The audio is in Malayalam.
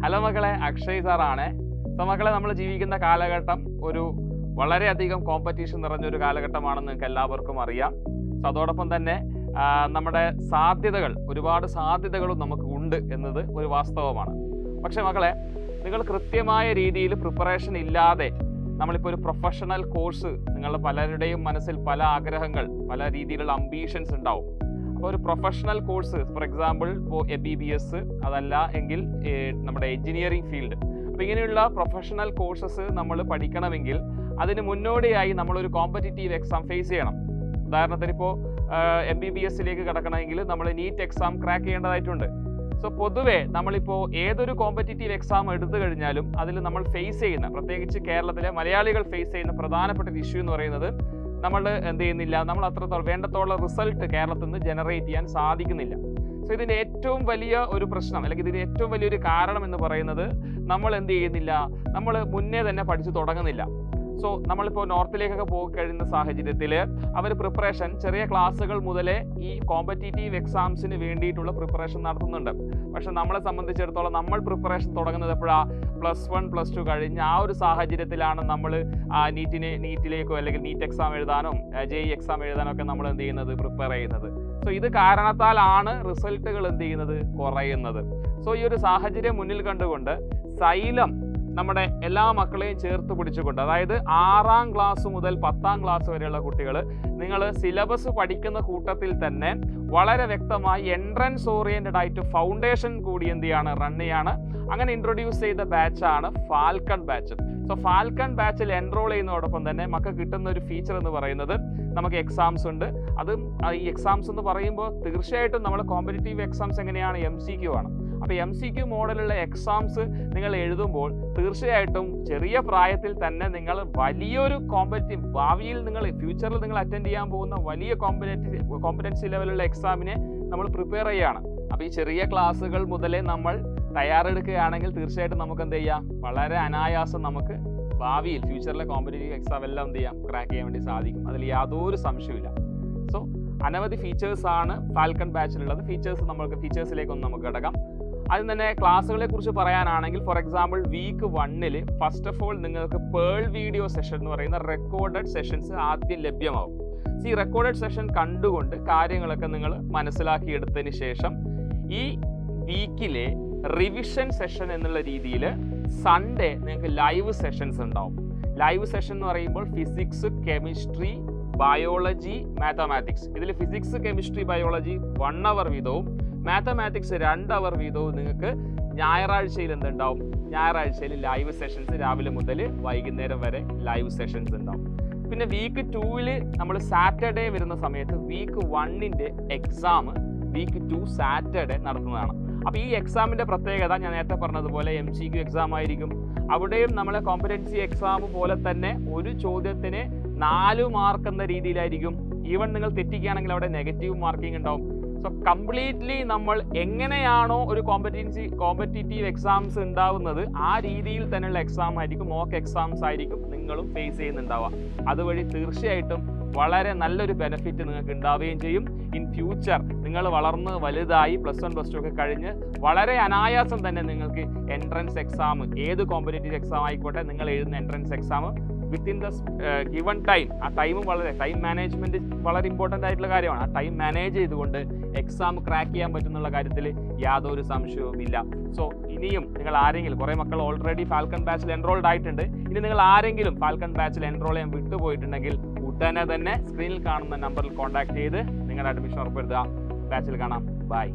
ഹലോ മക്കളെ, അക്ഷയ് സാറാണ്. സോ മക്കളെ, നമ്മൾ ജീവിക്കുന്ന കാലഘട്ടം ഒരു വളരെയധികം കോമ്പറ്റീഷൻ നിറഞ്ഞൊരു കാലഘട്ടമാണെന്ന് നിങ്ങൾക്ക് എല്ലാവർക്കും അറിയാം. സോ അതോടൊപ്പം തന്നെ നമ്മുടെ ഒരുപാട് സാധ്യതകളും നമുക്ക് ഉണ്ട് എന്നത് ഒരു വാസ്തവമാണ്. പക്ഷെ മക്കളെ, നിങ്ങൾ കൃത്യമായ രീതിയിൽ പ്രിപ്പറേഷൻ ഇല്ലാതെ നമ്മളിപ്പോൾ ഒരു പ്രൊഫഷണൽ കോഴ്സ്, നിങ്ങളുടെ പലരുടെയും മനസ്സിൽ പല ആഗ്രഹങ്ങൾ, പല രീതിയിലുള്ള അംബീഷൻസ് ഉണ്ടാവും. അപ്പോൾ ഒരു പ്രൊഫഷണൽ കോഴ്സ്, ഫോർ എക്സാമ്പിൾ ഇപ്പോൾ MBBS, അതല്ല എങ്കിൽ നമ്മുടെ എഞ്ചിനീയറിംഗ് ഫീൽഡ്, അപ്പോൾ ഇങ്ങനെയുള്ള പ്രൊഫഷണൽ കോഴ്സസ് നമ്മൾ പഠിക്കണമെങ്കിൽ അതിന് മുന്നോടിയായി നമ്മളൊരു കോമ്പറ്റീറ്റീവ് എക്സാം ഫേസ് ചെയ്യണം. ഉദാഹരണത്തിന് ഇപ്പോൾ MBBSലേക്ക് കിടക്കണമെങ്കിൽ നമ്മൾ നീറ്റ് എക്സാം ക്രാക്ക് ചെയ്യേണ്ടതായിട്ടുണ്ട്. സോ പൊതുവേ നമ്മളിപ്പോൾ ഏതൊരു കോമ്പറ്റീറ്റീവ് എക്സാം എടുത്തു കഴിഞ്ഞാലും അതിൽ നമ്മൾ ഫേസ് ചെയ്യുന്ന, പ്രത്യേകിച്ച് കേരളത്തിലെ മലയാളികൾ ഫേസ് ചെയ്യുന്ന പ്രധാനപ്പെട്ട ഒരു ഇഷ്യൂ എന്ന് പറയുന്നത്, നമ്മൾ എന്ത് ചെയ്യുന്നില്ല, നമ്മൾ അത്രത്തോളം വേണ്ടത്തോളം റിസൾട്ട് കേരളത്തിൽ നിന്ന് ജനറേറ്റ് ചെയ്യാൻ സാധിക്കുന്നില്ല. സോ ഇതിൻ്റെ ഏറ്റവും വലിയ ഒരു പ്രശ്നം, അല്ലെങ്കിൽ ഇതിൻ്റെ ഏറ്റവും വലിയൊരു കാരണം എന്ന് പറയുന്നത്, നമ്മൾ എന്ത് ചെയ്യുന്നില്ല, നമ്മൾ മുന്നേ തന്നെ പഠിച്ചു തുടങ്ങുന്നില്ല. സോ നമ്മളിപ്പോൾ നോർത്തിലേക്കൊക്കെ പോയി കഴിയുന്ന സാഹചര്യത്തിൽ അവർ പ്രിപ്പറേഷൻ ചെറിയ ക്ലാസ്സുകൾ മുതലേ ഈ കോമ്പറ്റീറ്റീവ് എക്സാംസിന് വേണ്ടിയിട്ടുള്ള പ്രിപ്പറേഷൻ നടത്തുന്നുണ്ട്. പക്ഷെ നമ്മളെ സംബന്ധിച്ചിടത്തോളം നമ്മൾ പ്രിപ്പറേഷൻ തുടങ്ങുന്നത് എപ്പോഴാണ്? +1 +2 കഴിഞ്ഞ ആ ഒരു സാഹചര്യത്തിലാണ് നമ്മൾ നീറ്റിലേക്കോ അല്ലെങ്കിൽ നീറ്റ് എക്സാം എഴുതാനോ JEE എക്സാം എഴുതാനോ ഒക്കെ നമ്മൾ എന്ത് ചെയ്യുന്നത്, പ്രിപ്പയർ ചെയ്യുന്നത്. സോ ഇത് കാരണത്താലാണ് റിസൾട്ടുകൾ എന്ത് ചെയ്യുന്നത്, കുറയുന്നത്. സോ ഈ ഒരു സാഹചര്യം മുന്നിൽ കണ്ടുകൊണ്ട് സൈലം നമ്മുടെ എല്ലാ മക്കളെയും ചേർത്ത് പിടിച്ചുകൊണ്ട്, അതായത് 6ാം ക്ലാസ് മുതൽ 10ാം ക്ലാസ് വരെയുള്ള കുട്ടികൾ, നിങ്ങൾ സിലബസ് പഠിക്കുന്ന കൂട്ടത്തിൽ തന്നെ വളരെ വ്യക്തമായി എൻട്രൻസ് ഓറിയൻറ്റഡ് ആയിട്ട് ഫൗണ്ടേഷൻ കൂടി എന്ത് ചെയ്യാണ്, റൺ ചെയ്യാണ്. അങ്ങനെ ഇൻട്രൊഡ്യൂസ് ചെയ്ത ബാച്ചാണ് ഫാൽക്കൺ ബാച്ച്. സോ ഫാൽക്കൺ ബാച്ചിൽ എൻറോൾ ചെയ്യുന്നതോടൊപ്പം തന്നെ മക്കൾക്ക് കിട്ടുന്ന ഒരു ഫീച്ചർ എന്ന് പറയുന്നത്, നമുക്ക് എക്സാംസ് ഉണ്ട്. അതും ഈ എക്സാംസ് എന്ന് പറയുമ്പോൾ തീർച്ചയായിട്ടും നമ്മൾ കോമ്പറ്റീറ്റീവ് എക്സാംസ് എങ്ങനെയാണ്, MCQ ആണ്. അപ്പോൾ MCQ മോഡലുള്ള എക്സാംസ് നിങ്ങൾ എഴുതുമ്പോൾ തീർച്ചയായിട്ടും ചെറിയ പ്രായത്തിൽ തന്നെ നിങ്ങൾ വലിയൊരു ഭാവിയിൽ നിങ്ങൾ ഫ്യൂച്ചറിൽ നിങ്ങൾ അറ്റൻഡ് ചെയ്യാൻ പോകുന്ന വലിയ കോമ്പറ്റൻസി ലെവലുള്ള എക്സാമിനെ നമ്മൾ പ്രിപ്പയർ ചെയ്യുകയാണ്. അപ്പോൾ ഈ ചെറിയ ക്ലാസ്സുകൾ മുതലേ നമ്മൾ തയ്യാറെടുക്കുകയാണെങ്കിൽ തീർച്ചയായിട്ടും നമുക്ക് എന്ത് ചെയ്യാം, വളരെ അനായാസം നമുക്ക് ഭാവിയിൽ ഫ്യൂച്ചറിലെ കോമ്പറ്റീറ്റീവ് എക്സാം എല്ലാം എന്ത് ചെയ്യാം, ക്രാക്ക് ചെയ്യാൻ വേണ്ടി സാധിക്കും. അതിൽ യാതൊരു സംശയമില്ല. സോ അനവധി ഫീച്ചേഴ്സാണ് ഫാൽക്കൺ ബാച്ചിലുള്ളത്. ഫീച്ചേഴ്സിലേക്കൊന്ന് നമുക്ക് കിടക്കാം. അതിന് തന്നെ ക്ലാസ്സുകളെ കുറിച്ച് പറയാനാണെങ്കിൽ, for example week 1 first of all നിങ്ങൾക്ക് പേൾ വീഡിയോ സെഷൻ എന്ന് പറയുന്ന റെക്കോർഡഡ് സെഷൻസ് ആദ്യം ലഭ്യമാവും. ഈ റെക്കോർഡഡ് സെഷൻ കണ്ടുകൊണ്ട് കാര്യങ്ങളൊക്കെ നിങ്ങൾ മനസ്സിലാക്കിയെടുത്തതിന് ശേഷം ഈ വീക്കിലെ റിവിഷൻ സെഷൻ എന്നുള്ള രീതിയിൽ സൺഡേ നിങ്ങൾക്ക് ലൈവ് സെഷൻസ് ഉണ്ടാവും. ലൈവ് സെഷൻ എന്ന് പറയുമ്പോൾ ഫിസിക്സ്, കെമിസ്ട്രി, ബയോളജി, മാത്തമാറ്റിക്സ്, ഇതിൽ ഫിസിക്സ്, കെമിസ്ട്രി, ബയോളജി 1 അവർ വീതവും മാത്തമാറ്റിക്സ് 2 അവർ വീതവും നിങ്ങൾക്ക് ഞായറാഴ്ചയിൽ എന്തുണ്ടാവും, ഞായറാഴ്ചയിൽ ലൈവ് സെഷൻസ് രാവിലെ മുതൽ വൈകുന്നേരം വരെ ലൈവ് സെഷൻസ് ഉണ്ടാവും. പിന്നെ വീക്ക് 2 നമ്മൾ സാറ്റർഡേ വരുന്ന സമയത്ത് വീക്ക് 1 എക്സാം വീക്ക് 2 സാറ്റർഡേ നടത്തുന്നതാണ്. അപ്പോൾ ഈ എക്സാമിൻ്റെ പ്രത്യേകത ഞാൻ നേരത്തെ പറഞ്ഞതുപോലെ MCQ എക്സാം ആയിരിക്കും. അവിടെയും നമ്മളെ കോമ്പറ്റൻസി എക്സാം പോലെ തന്നെ ഒരു ചോദ്യത്തിന് 4 മാർക്ക് എന്ന രീതിയിലായിരിക്കും. ഈവൻ നിങ്ങൾ തെറ്റിക്കുകയാണെങ്കിൽ അവിടെ നെഗറ്റീവ് മാർക്കിംഗ് ഉണ്ടാവും. സോ കംപ്ലീറ്റ്ലി നമ്മൾ എങ്ങനെയാണോ ഒരു കോമ്പറ്റീറ്റീവ് എക്സാംസ് ഉണ്ടാവുന്നത് ആ രീതിയിൽ തന്നെയുള്ള എക്സാം ആയിരിക്കും, മോക്ക് എക്സാംസ് ആയിരിക്കും നിങ്ങളും ഫേസ് ചെയ്യുന്നുണ്ടാവുക. അതുവഴി തീർച്ചയായിട്ടും വളരെ നല്ലൊരു ബെനിഫിറ്റ് നിങ്ങൾക്ക് ഉണ്ടാവുകയും ചെയ്യും. ഇൻ ഫ്യൂച്ചർ നിങ്ങൾ വളർന്ന് വലുതായി +1 +2 ഒക്കെ കഴിഞ്ഞ് വളരെ അനായാസം തന്നെ നിങ്ങൾക്ക് എൻട്രൻസ് എക്സാം, ഏത് കോമ്പറ്റീറ്റീവ് എക്സാം ആയിക്കോട്ടെ, നിങ്ങൾ എഴുതുന്ന entrance exam within the given time, ആ ടൈം മാനേജ്മെൻറ്റ് വളരെ ഇമ്പോർട്ടൻ്റ് ആയിട്ടുള്ള കാര്യമാണ്. ആ ടൈം മാനേജ് ചെയ്തുകൊണ്ട് എക്സാം ക്രാക്ക് ചെയ്യാൻ പറ്റുന്നുള്ള കാര്യത്തിൽ യാതൊരു സംശയവുമില്ല. സോ ഇനിയും നിങ്ങൾ ആരെങ്കിലും, കുറേ മക്കൾ ഓൾറെഡി ഫാൽക്കൺ ബാച്ചിൽ എൻറോൾഡ് ആയിട്ടുണ്ട്. ഇനി നിങ്ങൾ ആരെങ്കിലും ഫാൽക്കൺ ബാച്ചിൽ എൻറോൾ ചെയ്യാൻ വിട്ടുപോയിട്ടുണ്ടെങ്കിൽ ഉടനെ തന്നെ സ്ക്രീനിൽ കാണുന്ന നമ്പറിൽ കോൺടാക്ട് ചെയ്ത് നിങ്ങളുടെ അഡ്മിഷൻ ഉറപ്പെടുത്തുക. ബാച്ചിൽ കാണാം. ബൈ.